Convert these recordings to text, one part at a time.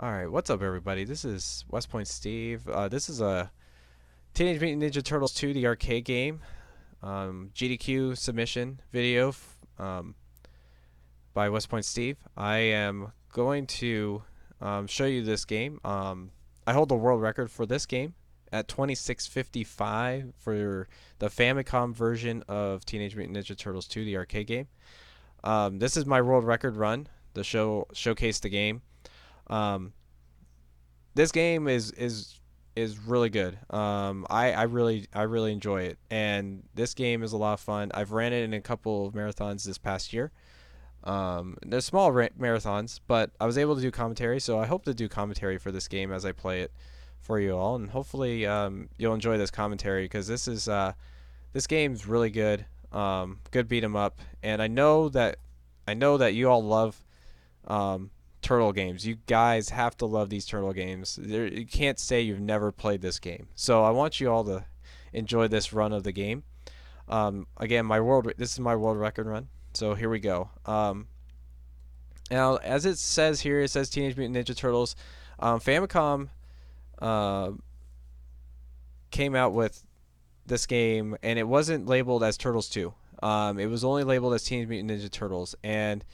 Alright, what's up everybody? This is Westpoint Steve. This is a Teenage Mutant Ninja Turtles 2, the arcade game, GDQ submission video by Westpoint Steve. I am going to show you this game. I hold the world record for this game at 26:55 for the Famicom version of Teenage Mutant Ninja Turtles 2, the arcade game. This is my world record run to showcase the game. Um, this game is really good. I really enjoy it, and this game is a lot of fun. I've ran it in a couple of marathons this past year. They're small marathons, but I was able to do commentary, so I hope to do commentary for this game as I play it for you all, and hopefully you'll enjoy this commentary because this game's really good. Good beat 'em up, and I know that you all love um, turtle games. You guys have to love these turtle games. You can't say you've never played this game. So I want you all to enjoy this run of the game. Again, this is my world record run. So here we go. Now, as it says here, it says Teenage Mutant Ninja Turtles. Famicom uh, came out with this game, and it wasn't labeled as Turtles 2. It was only labeled as Teenage Mutant Ninja Turtles, and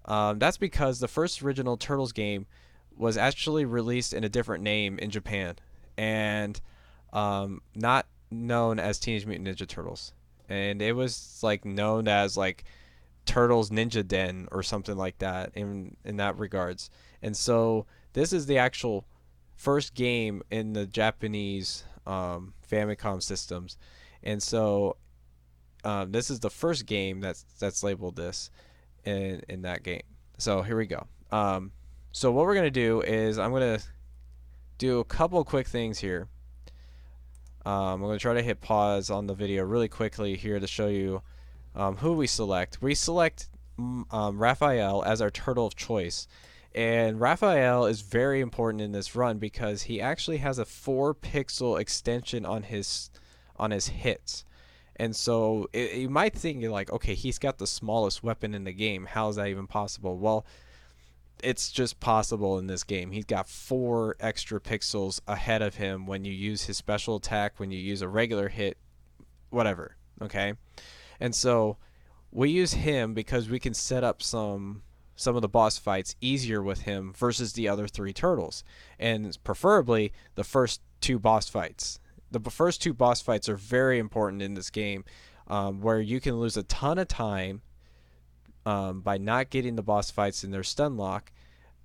that's because the first original Turtles game was actually released in a different name in Japan, and not known as Teenage Mutant Ninja Turtles, and it was like known as like Turtles Ninja Den or something like that in that regards. And so this is the actual first game in the Japanese Famicom systems, and so this is the first game that's labeled this in that game. So here we go. So what we're gonna do is I'm gonna do a couple quick things here. I'm gonna try to hit pause on the video really quickly here to show you who we select. We select Raphael as our turtle of choice, and Raphael is very important in this run because he actually has a 4-pixel extension on his hits. And so you might think you're like, okay, he's got the smallest weapon in the game. How is that even possible? Well, it's just possible in this game. He's got 4 extra pixels ahead of him when you use his special attack, when you use a regular hit, whatever. Okay, and so we use him because we can set up some of the boss fights easier with him versus the other 3 turtles, and preferably the first 2 boss fights. The first 2 boss fights are very important in this game, where you can lose a ton of time by not getting the boss fights in their stun lock,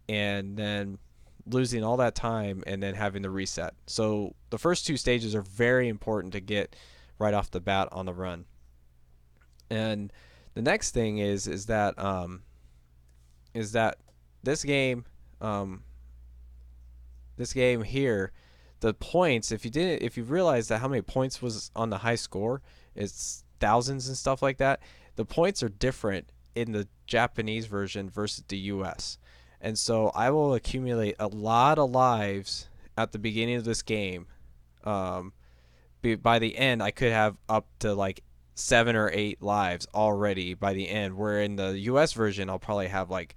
and then losing all that time and then having to reset. So the first 2 stages are very important to get right off the bat on the run. And the next thing is that this game this game here, the points, if you realize that how many points was on the high score, it's thousands and stuff like that. The points are different in the Japanese version versus the US. And so I will accumulate a lot of lives at the beginning of this game. By the end I could have up to like 7 or 8 lives already by the end, where in the US version I'll probably have like,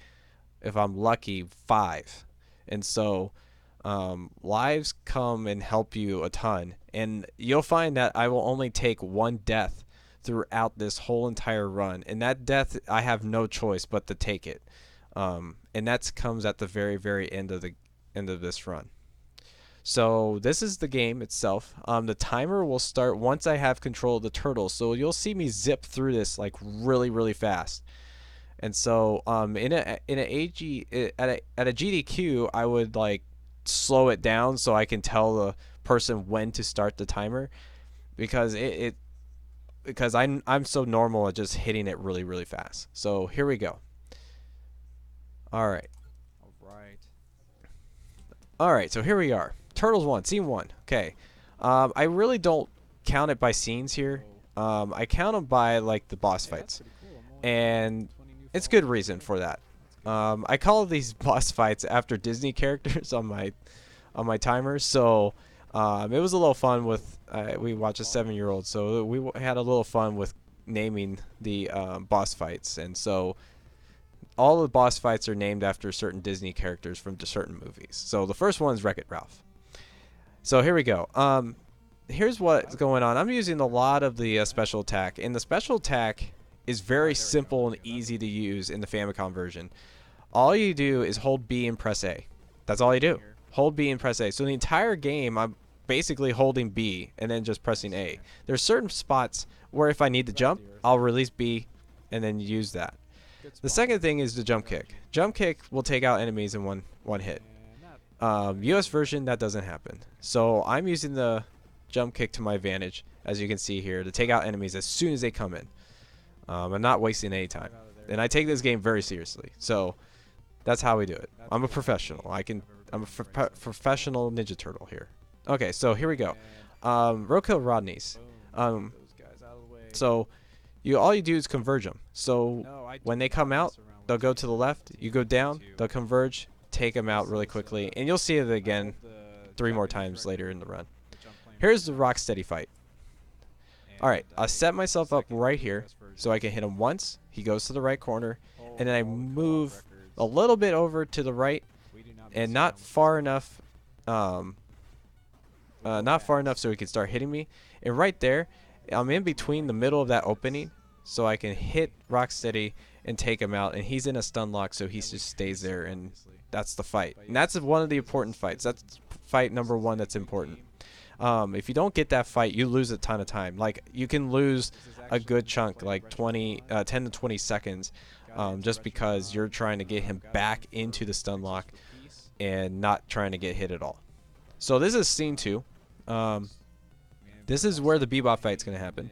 if I'm lucky, 5. And so lives come and help you a ton, and you'll find that I will only take 1 death throughout this whole entire run, and that death I have no choice but to take it, and that comes at the very very end of this run. So this is the game itself. The timer will start once I have control of the turtle, so you'll see me zip through this like really really fast. And so at a GDQ I would like slow it down so I can tell the person when to start the timer, because because I'm so normal at just hitting it really really fast. So here we go. All right. All right. All right, so here we are. Turtles 1, Scene 1. Okay. I really don't count it by scenes here. So, I count them by like the boss hey, that's fights. pretty cool. I'm only And 20 new it's good followers, reason so for that. that's good. I call these boss fights after Disney characters on my timers. So it was a little fun with we watched a 7-year-old, so we had a little fun with naming the boss fights. And so all the boss fights are named after certain Disney characters from certain movies. So the first one is Wreck-It Ralph. So here we go. Here's what's going on. I'm using a lot of the special attack, and the special attack is very simple and easy to use in the Famicom version. All you do is hold B and press A. That's all you do. Hold B and press A. So the entire game, I'm basically holding B and then just pressing A. There's certain spots where if I need to jump, I'll release B and then use that. The second thing is the jump kick. Jump kick will take out enemies in one hit. US version, that doesn't happen. So I'm using the jump kick to my advantage, as you can see here, to take out enemies as soon as they come in. I'm not wasting any time. And I take this game very seriously. So that's how we do it. I'm a professional. I'm a professional Ninja Turtle here. Okay, so here we go. Roadkill Rodneys. So all you do is converge them. So when they come out, they'll go to the left. You go down, they'll converge, take them out really quickly, and you'll see it again 3 more times later in the run. Here's the Rocksteady fight. Alright, I'll set myself up right here so I can hit him once. He goes to the right corner, and then I move a little bit over to the right, and not far enough so he can start hitting me. And right there, I'm in between the middle of that opening, so I can hit Rocksteady and take him out, and he's in a stun lock, so he just stays there, and that's the fight. And that's one of the important fights. That's fight number 1 that's important. If you don't get that fight, you lose a ton of time. Like, you can lose a good chunk, like 10 to 20 seconds, just because you're trying to get him back into the stun lock and not trying to get hit at all. So this is scene 2. This is where the Bebop fight's going to happen.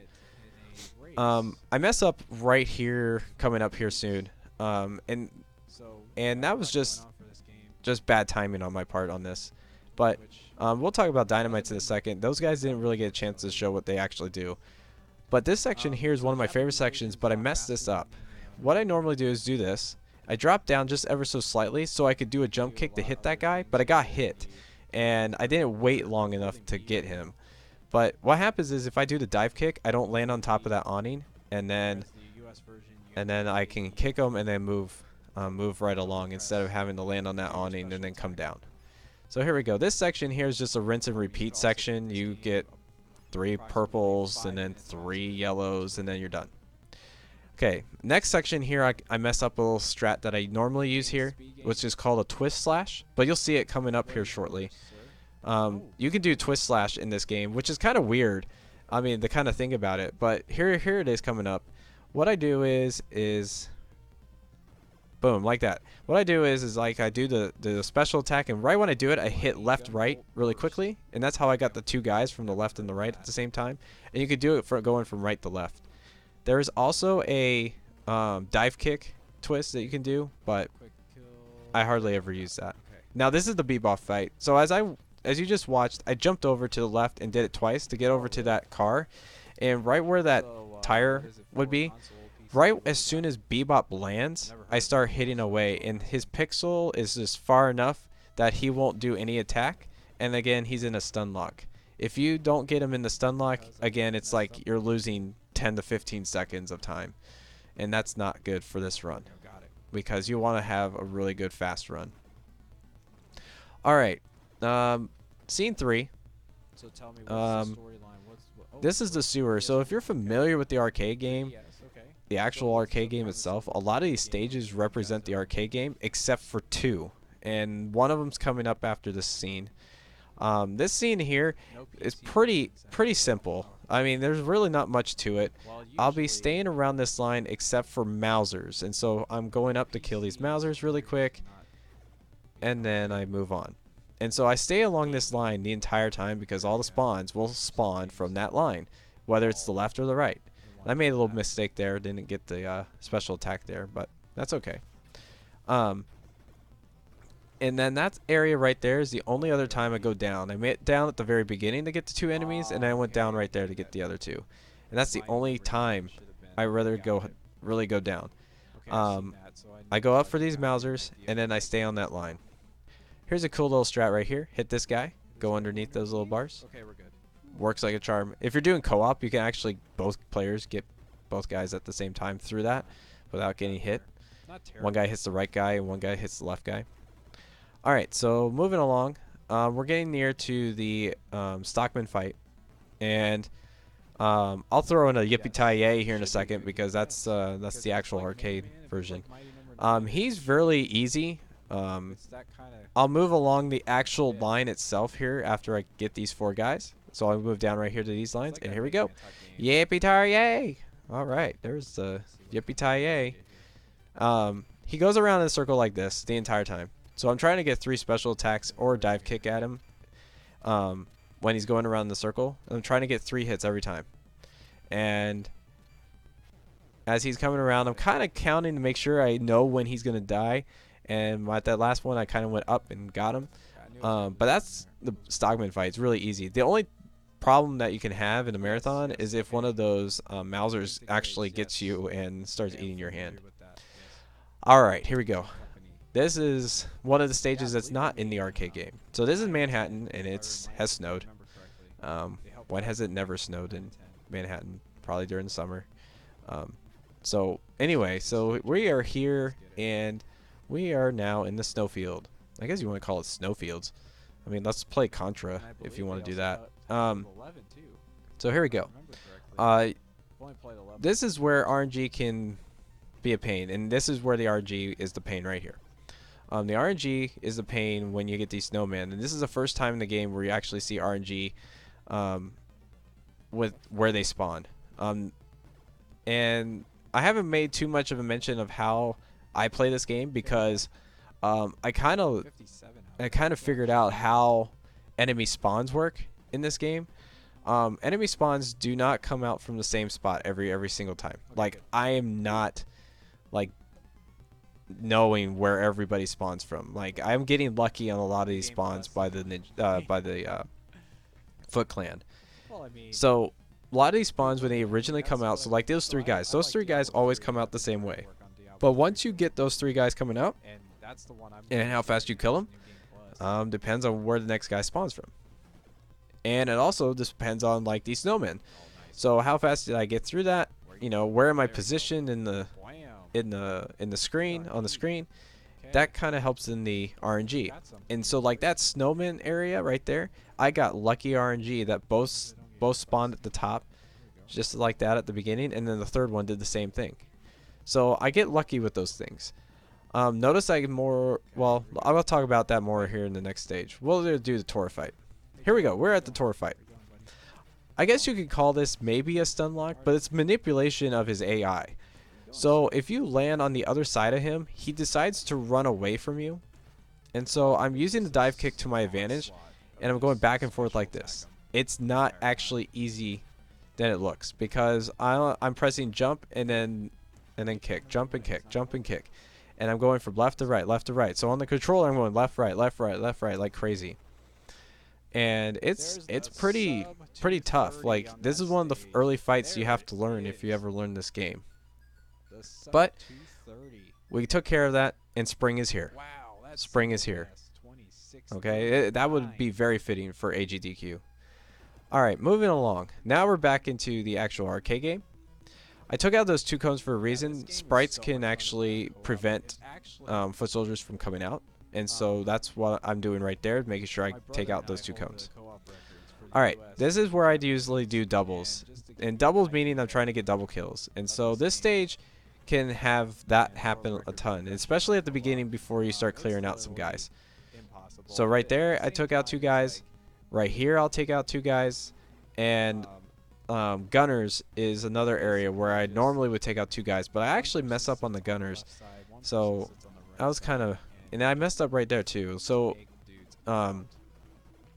I mess up right here, coming up here soon. And that was just bad timing on my part on this. But we'll talk about Dynamites in a second. Those guys didn't really get a chance to show what they actually do. But this section here is one of my favorite sections, but I messed this up. What I normally do is do this. I drop down just ever so slightly so I could do a jump kick to hit that guy, but I got hit. And I didn't wait long enough to get him. But what happens is if I do the dive kick, I don't land on top of that awning, and then I can kick him and then move right along instead of having to land on that awning and then come down. So here we go. This section here is just a rinse and repeat section. You get 3 purples and then 3 yellows, and then you're done. Okay, next section here, I mess up a little strat that I normally use here, which is called a twist slash, but you'll see it coming up here shortly. You can do twist slash in this game, which is kind of weird. I mean, to kind of think about it, but here it is coming up. What I do is boom, like that. What I do is like I do the special attack, and right when I do it, I hit left, right really quickly, and that's how I got the 2 guys from the left and the right at the same time. And you could do it for going from right to left. There is also a dive kick twist that you can do, but I hardly ever use that. Now this is the Bebop fight. So as you just watched, I jumped over to the left and did it twice to get over to that car, and right where that tire would be, right as soon as Bebop lands, I start hitting away, and his pixel is just far enough that he won't do any attack, and again, he's in a stun lock. If you don't get him in the stun lock, again, it's like you're losing 10 to 15 seconds of time, and that's not good for this run because you want to have a really good fast run. Alright, scene 3. So tell me, what's the storyline? This is the sewer. So if you're familiar with the arcade game, the actual arcade game itself, a lot of these stages represent the arcade game except for 2, and one of them's coming up after this scene. This scene here is pretty simple. I mean, there's really not much to it. I'll be staying around this line except for Mousers, and so I'm going up to kill these Mousers really quick, and then I move on. And so I stay along this line the entire time because all the spawns will spawn from that line, whether it's the left or the right. I made a little mistake there, didn't get the special attack there, but that's okay. And then that area right there is the only other time I go down. I went down at the very beginning to get the 2 enemies, and then I went down right there to get the other 2. And that's the only time I really go down. I go up for these Mousers, and then I stay on that line. Here's a cool little strat right here. Hit this guy. Go underneath those little bars. Okay, we're good. Works like a charm. If you're doing co-op, you can actually both players get both guys at the same time through that without getting hit. One guy hits the right guy and one guy hits the left guy. Alright, so moving along. We're getting near to the Stockman fight. And I'll throw in a Yippee-Ki-Yay here in a second because that's the actual arcade version. He's really easy. I'll move along the actual line itself here after I get these 4 guys. So I'll move down right here to these lines, and here we go. Yippee-Ki-Yay! Alright, there's the Yippee-Ki-Yay. He goes around in a circle like this the entire time. So I'm trying to get 3 special attacks or dive kick at him when he's going around the circle. I'm trying to get 3 hits every time. And as he's coming around, I'm kind of counting to make sure I know when he's going to die. And at that last one, I kind of went up and got him. But that's the Stockman fight. It's really easy. The only problem that you can have in a marathon is if one of those Mausers actually gets you and starts eating your hand. Alright, here we go. This is one of the stages that's not in the arcade game. So this is Manhattan, and it has snowed. When has it never snowed in Manhattan? Probably during the summer. So anyway, so we are here, and we are now in the snowfield. I guess you want to call it snowfields. I mean, let's play Contra if you want to do that. So here we go. This is where RNG can be a pain, and this is where the RNG is the pain right here. The RNG is the pain when you get these snowmen, and this is the first time in the game where you actually see RNG with where they spawn. And I haven't made too much of a mention of how I play this game because I kind of figured out how enemy spawns work in this game. Enemy spawns do not come out from the same spot every single time. Like, I am not like knowing where everybody spawns from. Like, I'm getting lucky on a lot of these spawns by the Foot Clan. So a lot of these spawns when they originally come out, so like those 3 guys always come out the same way. But once you get those 3 guys coming out, and how fast you kill them, depends on where the next guy spawns from. And it also depends on like these snowmen. So how fast did I get through that? You know, where am I positioned in the screen, on the screen? That kind of helps in the RNG. And so like that snowman area right there, I got lucky RNG that both spawned at the top, just like that at the beginning, and then the third one did the same thing. So I get lucky with those things. Notice I more, well, I'll talk about that more here in the next stage. We'll do the tour fight. Here we go. We're at the tour fight. I guess you could call this maybe a stun lock, but it's manipulation of his AI. So if you land on the other side of him, he decides to run away from you. And so I'm using the dive kick to my advantage, and I'm going back and forth like this. It's not actually easy than it looks because I'm pressing jump and then kick, jump and kick, jump and kick. And I'm going from left to right, left to right. So on the controller, I'm going left, right, left, right, left, right, like crazy. And it's pretty tough. Like, this is one of the early fights you have to learn if you ever learn this game. But we took care of that, and spring is here. Spring is here. Okay, that would be very fitting for AGDQ. Alright, moving along. Now we're back into the actual arcade game. I took out those 2 cones for a reason. Sprites can actually prevent foot soldiers from coming out. And so that's what I'm doing right there, making sure I take out those 2 cones. Alright, this is where I usually do doubles. And doubles meaning I'm trying to get double kills. And so this stage can have that happen a ton, especially at the beginning before you start clearing out some guys. So right there, I took out 2 guys. Right here, I'll take out 2 guys. And gunners is another area where I normally would take out 2 guys, but I actually mess up on the gunners. So I was kind of, and I messed up right there too. So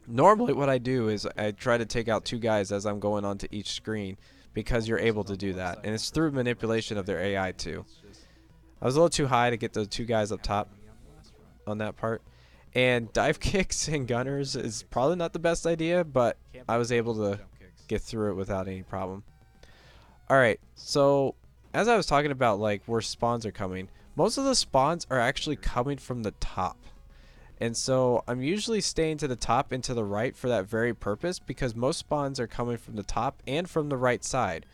normally what I do is I try to take out 2 guys as I'm going onto each screen because you're able to do that, and it's through manipulation of their AI too. I was a little too high to get the 2 guys up top on that part. And dive kicks and gunners is probably not the best idea, but I was able to get through it without any problem. Alright, so as I was talking about like where spawns are coming, most of the spawns are actually coming from the top. And so I'm usually staying to the top and to the right for that very purpose, because most spawns are coming from the top and from the right side.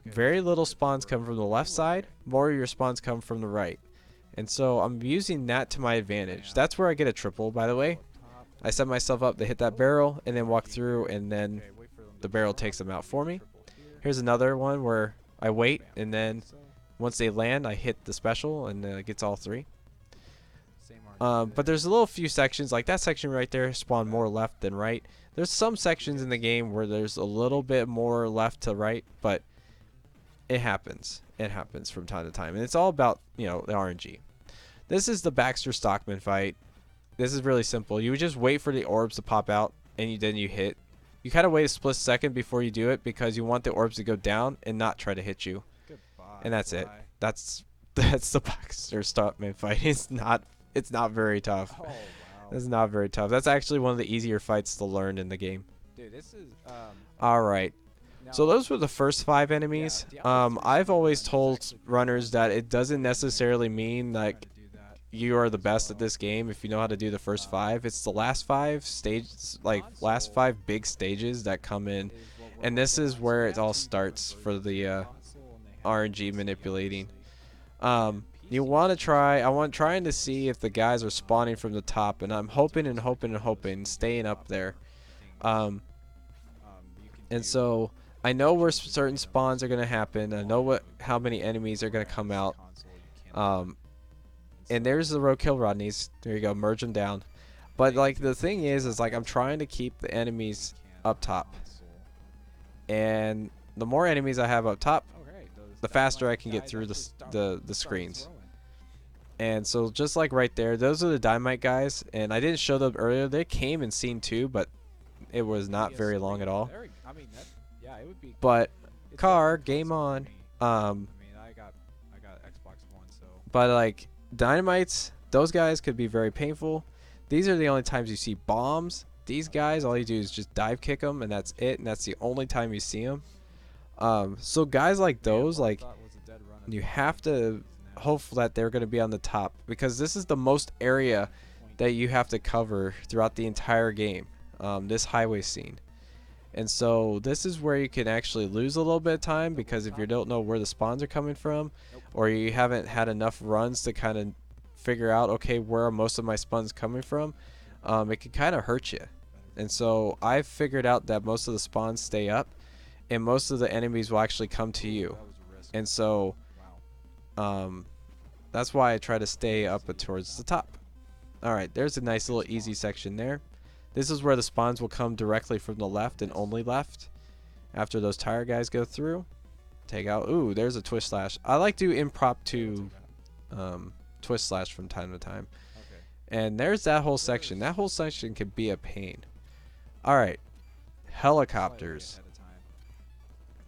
Very little spawns come from the left side. More of your spawns come from the right. And so I'm using that to my advantage. That's where I get a triple, by the way. I set myself up to hit that barrel and then walk through, and then the barrel takes them out for me. Here's another one where I wait, and then once they land, I hit the special, and it gets all three. But there's a little few sections, like that section right there, spawn more left than right. There's some sections in the game where there's a little bit more left to right, but it happens. It happens from time to time, and it's all about, you know, the RNG. This is the Baxter Stockman fight. This is really simple. You would just wait for the orbs to pop out, and then you hit. You kind of wait a split second before you do it because you want the orbs to go down and not try to hit you. And that's it. That's the Baxter Stockman fight. It's not very tough. Oh, wow. It's not very tough. That's actually one of the easier fights to learn in the game. Dude, this is all right. So those were the first 5 enemies. I've always told runners that it doesn't necessarily mean like you are the best at this game if you know how to do the first 5. It's the last 5 stages, like last 5 big stages that come in, and this is where it all starts for the RNG manipulating. You want to try. I'm trying to see if the guys are spawning from the top, and I'm hoping and hoping and hoping, staying up there. And so I know where certain spawns are going to happen. I know how many enemies are going to come out. And there's the roadkill Rodneys. There you go. Merge them down. But like the thing is like I'm trying to keep the enemies up top. And the more enemies I have up top, the faster I can get through the screens. And so just like right there, those are the dynamite guys, and I didn't show them earlier. They came in scene 2, but it was not very long at all. But car, game on. But like dynamites, those guys could be very painful. These are the only times you see bombs. These guys, all you do is just dive kick them, and that's it, and that's the only time you see them. So guys like those, like you have to hope that they're going to be on the top, because this is the most area that you have to cover throughout the entire game, this highway scene. And so this is where you can actually lose a little bit of time, because if you don't know where the spawns are coming from, or you haven't had enough runs to kind of figure out, okay, where are most of my spawns coming from, it can kind of hurt you. And so I've figured out that most of the spawns stay up, and most of the enemies will actually come to you. And so that's why I try to stay up towards the top. Alright, there's a nice little easy section there. This is where the spawns will come directly from the left and only left. After those tire guys go through, take out. Ooh, there's a twist slash. I like to impromptu twist slash from time to time. And there's that whole section. That whole section can be a pain. Alright, helicopters.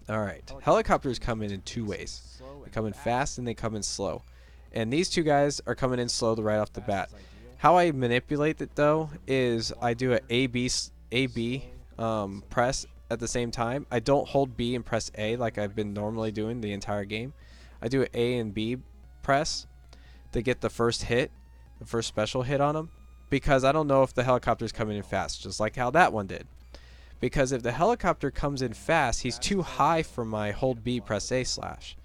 Alright, helicopters come in 2 ways. They come in fast and they come in slow. And these 2 guys are coming in slow right off the bat. How I manipulate it though is I do an A-B press at the same time. I don't hold B and press A like I've been normally doing the entire game. I do an A and B press to get the first hit, the first special hit on them, because I don't know if the helicopter's coming in fast, just like how that one did. Because if the helicopter comes in fast, he's too high for my hold B press A slash.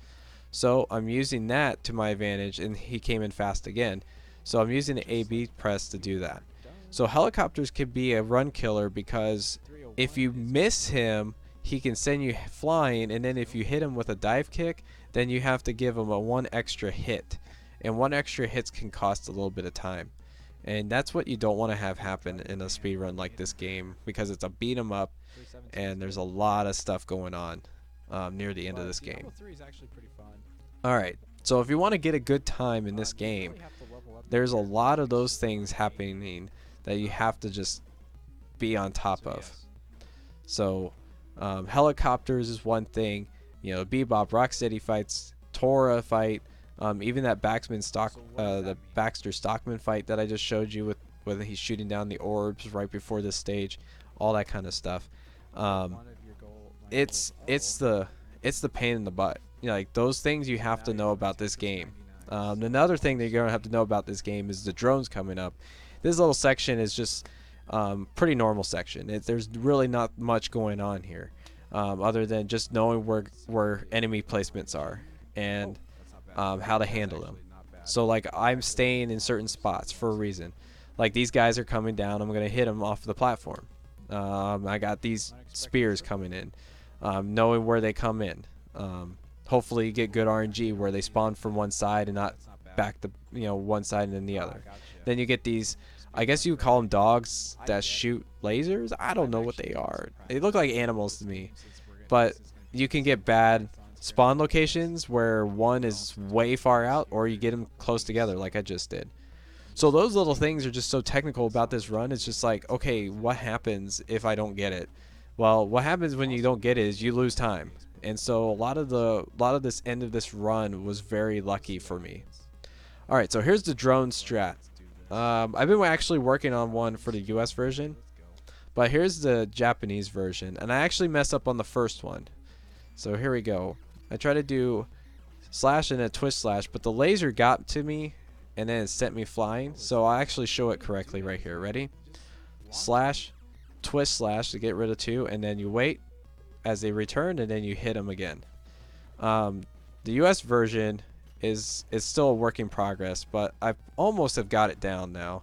So I'm using that to my advantage, and he came in fast again. So I'm using the A-B press to do that. So helicopters can be a run killer, because if you miss him, he can send you flying, and then if you hit him with a dive kick, then you have to give him a 1 extra hit. And 1 extra hits can cost a little bit of time. And that's what you don't want to have happen in a speed run like this game, because it's a beat 'em up, and there's a lot of stuff going on near the end of this game. Alright, so if you want to get a good time in this game, there's a lot of those things happening that you have to just be on top of. So helicopters is one thing, you know, Bebop, Rocksteady fights, Tora fight, even that the Baxter Stockman fight that I just showed you with whether he's shooting down the orbs right before this stage, all that kind of stuff. It's the pain in the butt. You know, like those things you have to know about this game. Another thing that you're gonna have to know about this game is the drones coming up. This little section is just pretty normal section. There's really not much going on here. other than just knowing where enemy placements are and how to handle them. So like I'm staying in certain spots for a reason. Like these guys are coming down, I'm gonna hit them off the platform. I got these spears coming in, knowing where they come in. Hopefully you get good RNG where they spawn from one side and not back the one side and then the other. Then you get these, I guess you would call them dogs that shoot lasers. I don't know what they are. They look like animals to me, but you can get bad spawn locations where one is way far out, or you get them close together like I just did. So those little things are just so technical about this run. It's just like, okay, what happens if I don't get it? Well, what happens when you don't get it is you lose time. And so a lot of this end of this run was very lucky for me. All right, so here's the drone strat. I've been actually working on one for the US version, but here's the Japanese version, and I actually messed up on the first one. So here we go. I try to do slash and a twist slash, but the laser got to me and then it sent me flying. So I'll actually show it correctly right here. Ready? Slash, twist slash to get rid of two, and then you wait as they return, and then you hit them again. The US version is still a work in progress, but I almost have got it down now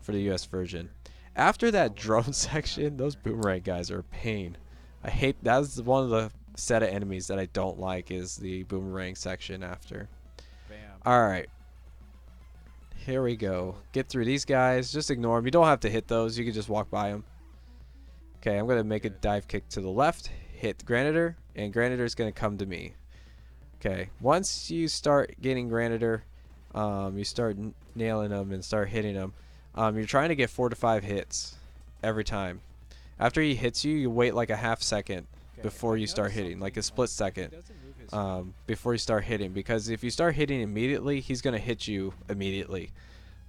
for the US version. After that drone section, those boomerang guys are a pain. I hate, that's one of the set of enemies that I don't like, is the boomerang section after. Alright, here we go. Get through these guys, just ignore them. You don't have to hit those, you can just walk by them. Okay, I'm going to make a dive kick to the left, hit Granitor, and Granitor is going to come to me. Okay, once you start getting Granitor, you start nailing them and start hitting them. You're trying to get 4 to 5 hits every time. After he hits you, you wait like a half second before you start hitting, like a split second before you start hitting, because if you start hitting immediately, he's going to hit you immediately.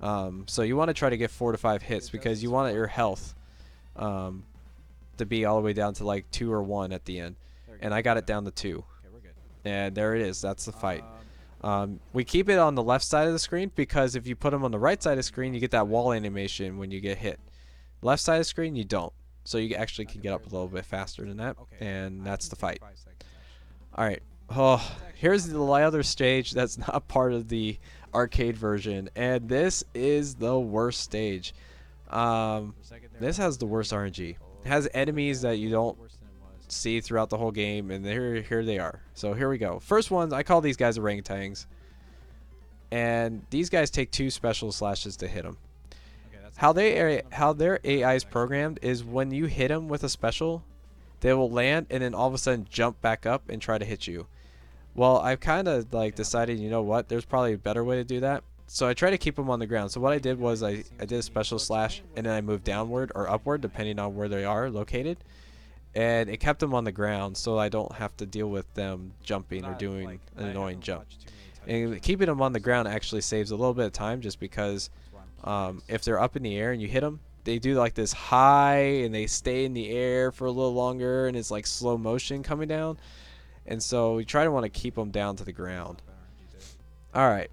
So you want to try to get 4 to 5 hits because you want your health to be all the way down to like 2 or 1 at the end. And I got it down to 2. And there it is. That's the fight. We keep it on the left side of the screen because if you put them on the right side of the screen, you get that wall animation when you get hit. Left side of the screen, you don't. So you actually can get up a little bit faster than that. And that's the fight. Alright. Oh, here's the other stage that's not part of the arcade version. And this is the worst stage. This has the worst RNG. It has enemies that you don't see throughout the whole game, and here they are. So here we go. First ones, I call these guys orangutans, and these guys take 2 special slashes to hit them. How their AI is programmed is when you hit them with a special, they will land and then all of a sudden jump back up and try to hit you. Well, I've kind of like decided, you know what, there's probably a better way to do that. So I try to keep them on the ground. So what I did was I did a special slash and then I moved downward or upward depending on where they are located. And it kept them on the ground so I don't have to deal with them jumping or doing an annoying jump. And keeping them on the ground actually saves a little bit of time just because if they're up in the air and you hit them, they do like this high and they stay in the air for a little longer and it's like slow motion coming down. And so we try to want to keep them down to the ground. Alright.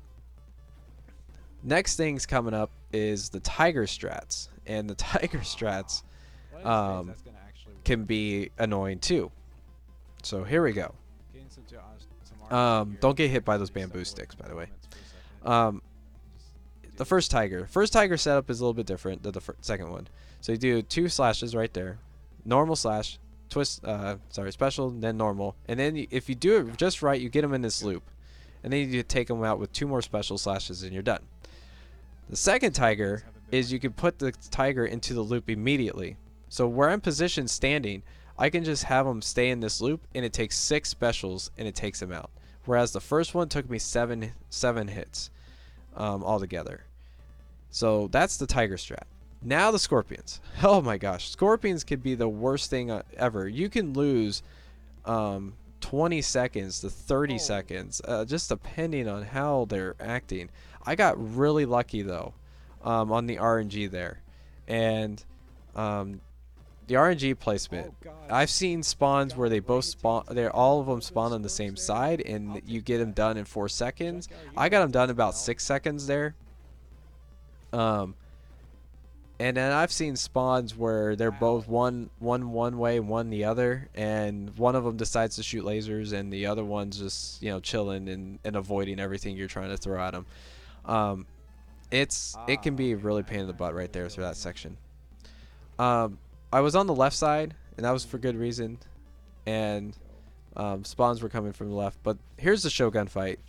Next thing's coming up is the tiger strats. And the tiger strats can be annoying too. So here we go. Don't get hit by those bamboo sticks, by the way. The first tiger setup is a little bit different than the second one. So you do 2 slashes right there, normal slash, twist, special, then normal, and then if you do it just right, you get them in this loop, and then you take them out with 2 more special slashes, and you're done. The second tiger is you can put the tiger into the loop immediately. So where I'm positioned standing, I can just have them stay in this loop, and it takes 6 specials, and it takes them out. Whereas the first one took me 7 hits altogether. So that's the tiger strat. Now the scorpions. Oh my gosh, scorpions could be the worst thing ever. You can lose 20 seconds to 30 seconds, just depending on how they're acting. I got really lucky though on the RNG there, and the RNG placement. I've seen spawns where they both spawn. All of them spawn on the same side, and you get them done in 4 seconds. I got them done about 6 seconds there. And And then I've seen spawns where they're both one way, one the other, and one of them decides to shoot lasers, and the other one's just chilling and avoiding everything you're trying to throw at them. Um, it can be a really pain in the butt right there through that section. I was on the left side, and that was for good reason, and spawns were coming from the left. But here's the shotgun fight.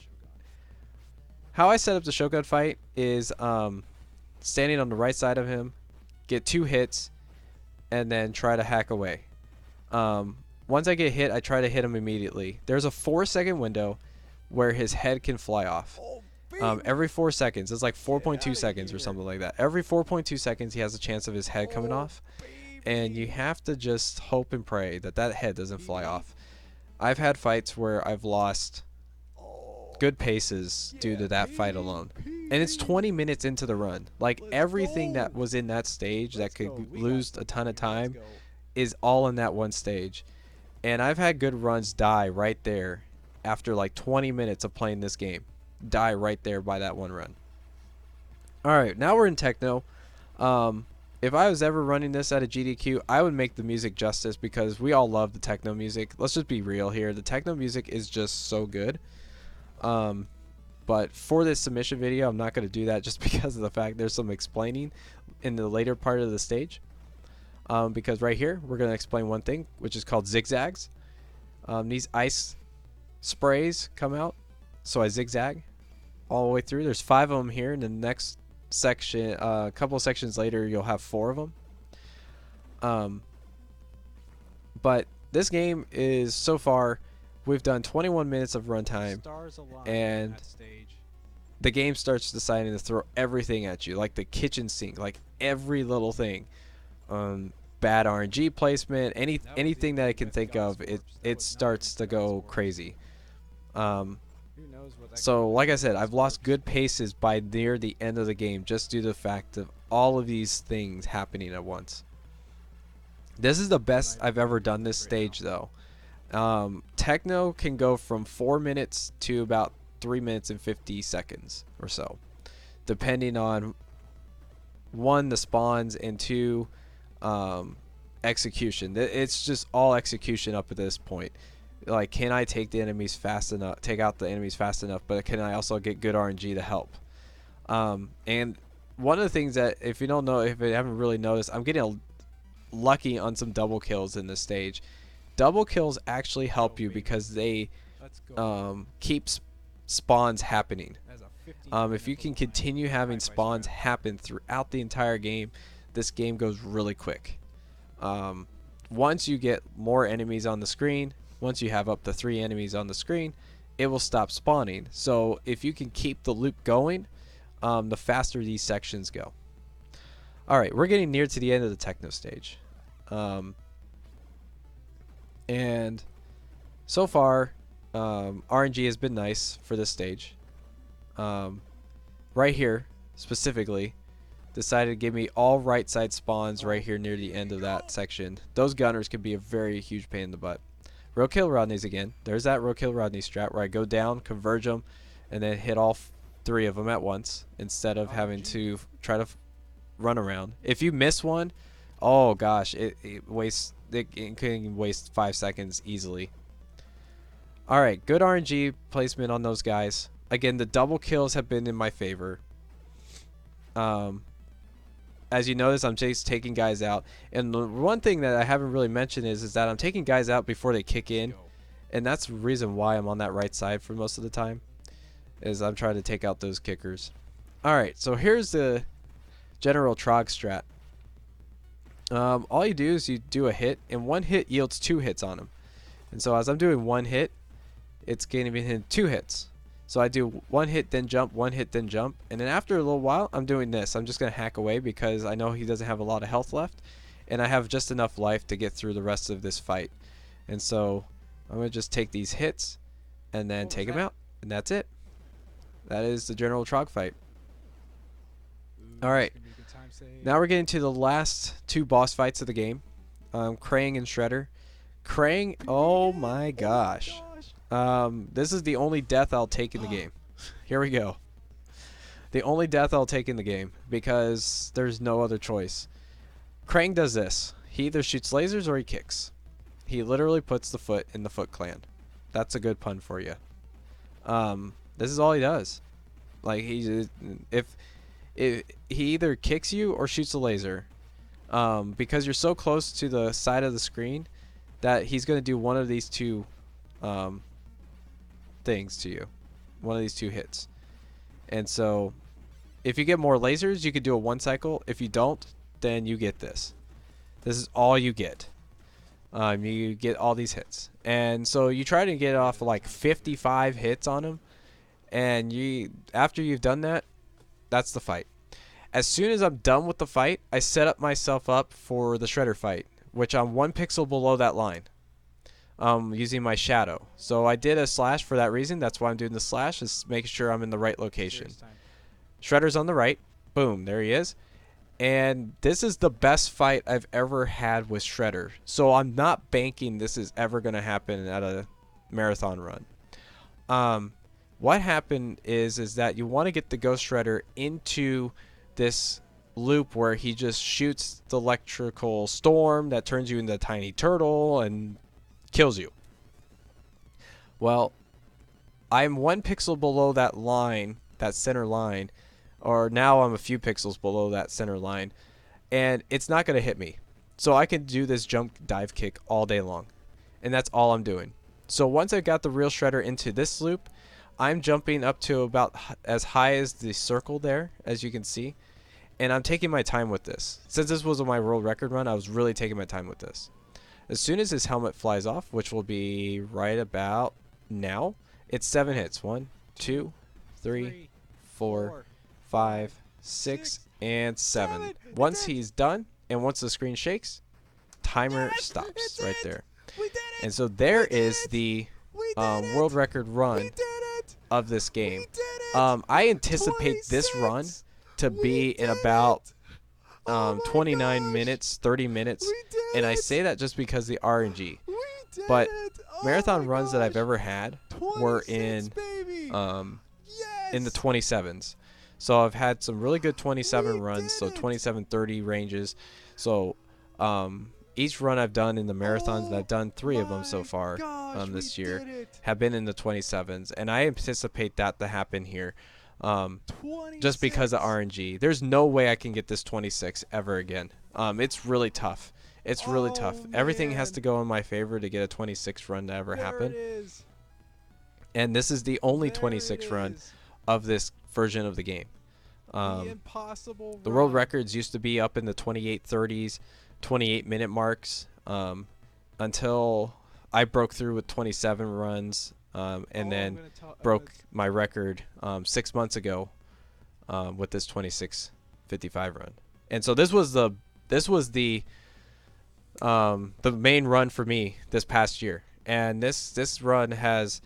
How I set up the shotgun fight is standing on the right side of him, get 2 hits, and then try to hack away. Once I get hit, I try to hit him immediately. There's a 4-second window where his head can fly off. Every 4 seconds. It's like 4.2 seconds or something like that. Every 4.2 seconds, he has a chance of his head coming off. And you have to just hope and pray that that head doesn't fly off. I've had fights where I've lost good paces due to that fight alone. And it's 20 minutes into the run. Like, everything that was in that stage that could lose a ton of time is all in that one stage. And I've had good runs die right there after like 20 minutes of playing this game. Die right there by that one run. Alright, now we're in Techno. If I was ever running this at a GDQ, I would make the music justice because we all love the techno music. Let's just be real here. The techno music is just so good. But for this submission video, I'm not going to do that just because of the fact there's some explaining in the later part of the stage. Because right here, we're going to explain one thing, which is called zigzags. These ice sprays come out, so I zigzag all the way through. There's 5 of them here, and the next section, a couple of sections later, you'll have 4 of them. But this game is, so far, we've done 21 minutes of runtime, and the game starts deciding to throw everything at you, like the kitchen sink, like every little thing. Bad RNG placement, anything that I can think of, it starts to go crazy. So like I said, I've lost good paces by near the end of the game just due to the fact of all of these things happening at once. This is the best I've ever done this stage though. Techno can go from 4 minutes to about 3 minutes and 50 seconds or so, depending on 1, the spawns, and 2, execution. It's just all execution up at this point. Like, can I take the enemies fast enough, take out the enemies fast enough, but can I also get good RNG to help? And one of the things that, if you don't know, if you haven't really noticed, I'm getting lucky on some double kills in this stage. Double kills actually help you because they keep spawns happening. If you can continue having spawns happen throughout the entire game, this game goes really quick. Once you get more enemies on the screen, once you have up to 3 enemies on the screen, it will stop spawning. So if you can keep the loop going, the faster these sections go. Alright, we're getting near to the end of the techno stage. And so far, RNG has been nice for this stage. Right here, specifically, decided to give me all right side spawns right here near the end of that section. Those gunners can be a very huge pain in the butt. Roadkill Rodneys again. There's that Roadkill Rodney strat where I go down, converge them, and then hit all 3 of them at once instead of having to try to run around. If you miss one, oh gosh, it can waste 5 seconds easily. Alright, good RNG placement on those guys. Again, the double kills have been in my favor. As you notice, I'm just taking guys out. And the one thing that I haven't really mentioned is that I'm taking guys out before they kick in. And that's the reason why I'm on that right side for most of the time, is I'm trying to take out those kickers. Alright, so here's the general Trog strat. All you do is you do a hit, and 1 hit yields 2 hits on him. And so as I'm doing 1 hit, it's going to be hitting 2 hits. So I do 1 hit, then jump, 1 hit, then jump. And then after a little while, I'm doing this. I'm just going to hack away because I know he doesn't have a lot of health left. And I have just enough life to get through the rest of this fight. And so I'm going to just take these hits and then take him out. And that's it. That is the general Trog fight. Alright. Now we're getting to the last 2 boss fights of the game. Krang and Shredder. Krang, oh my gosh. This is the only death I'll take in the game. Here we go. The only death I'll take in the game because there's no other choice. Krang does this. He either shoots lasers or he kicks. He literally puts the foot in the Foot Clan. That's a good pun for you. This is all he does. Like if he either kicks you or shoots a laser. Because you're so close to the side of the screen that he's going to do one of these two things to you. One of these two hits. And so if you get more lasers, you could do a one cycle. If you don't, then you get this. This is all you get. You get all these hits. And so you try to get off like 55 hits on him. And after you've done that, that's the fight. As soon as I'm done with the fight, I set up myself up for the Shredder fight, which I'm 1 pixel below that line, using my shadow. So I did a slash for that reason. That's why I'm doing the slash, is making sure I'm in the right location. Shredder's on the right. Boom, there he is. And this is the best fight I've ever had with Shredder. So I'm not banking this is ever going to happen at a marathon run. What happened is that you want to get the Ghost Shredder into this loop where he just shoots the electrical storm that turns you into a tiny turtle and kills you. Well, I'm 1 pixel below that line, that center line, or now I'm a few pixels below that center line, and it's not going to hit me. So I can do this jump dive kick all day long, and that's all I'm doing. So once I got the real Shredder into this loop, I'm jumping up to about as high as the circle there, as you can see. And I'm taking my time with this. Since this was my world record run, I was really taking my time with this. As soon as his helmet flies off, which will be right about now, it's 7 hits. 1, 2, 3, 4, 5, 6, and 7. Once he's done, and once the screen shakes, timer stops right there. And so there is the world record run of this game. I anticipate this run to be in about 29 minutes, 30 minutes, and I say that just because the RNG. But marathon runs that I've ever had were in the 27s. So I've had some really good 27 runs, so 27-30 ranges. So each run I've done in the marathons, and I've done 3 of them so far this year, have been in the 27s, and I anticipate that to happen here. Just because of RNG. There's no way I can get this 26 ever again. It's really tough. It's really tough. Everything has to go in my favor to get a 26 run to ever happen. And this is the only 26 run of this version of the game. The world records used to be up in the 28:30s, 28-minute marks, until I broke through with 27 runs. And then broke my record 6 months ago with this 26:55 run. And so this was the main run for me this past year. And this run has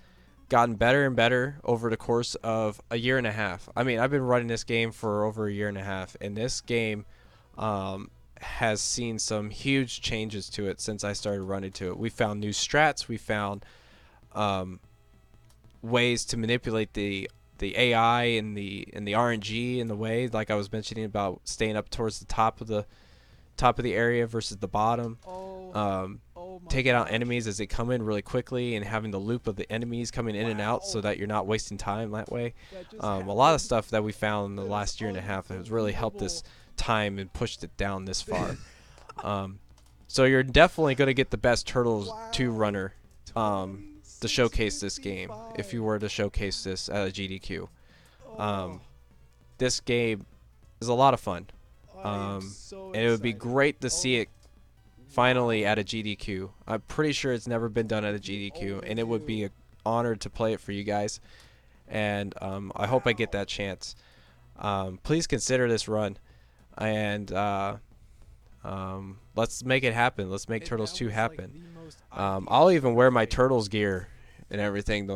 gotten better and better over the course of a year and a half. I mean, I've been running this game for over a year and a half, and this game has seen some huge changes to it since I started running to it. We found new strats. We found ways to manipulate the AI and the RNG in the way, like I was mentioning about staying up towards the top of the area versus the bottom. Taking out enemies as they come in really quickly and having the loop of the enemies coming in and out so that you're not wasting time that way. A lot of stuff that we found in the last year and a half has really helped this time and pushed it down this far. So you're definitely going to get the best Turtles 2 runner to showcase this game if you were to showcase this at a GDQ. This game is a lot of fun, and it would be great to see it finally at a GDQ. I'm pretty sure it's never been done at a GDQ, and it would be an honor to play it for you guys, and I hope I get that chance. Please consider this run, and let's make it happen. Let's make Turtles 2 happen. I'll even wear my Turtles gear and everything.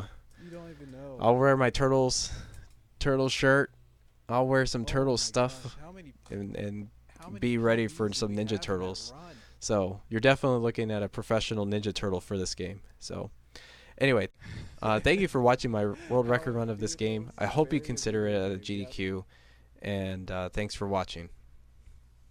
I'll wear my Turtles shirt. I'll wear some Turtles stuff and be ready for some Ninja Turtles. So you're definitely looking at a professional Ninja Turtle for this game. So anyway, thank you for watching my world record run of this game. I hope you consider it at a GDQ. and thanks for watching.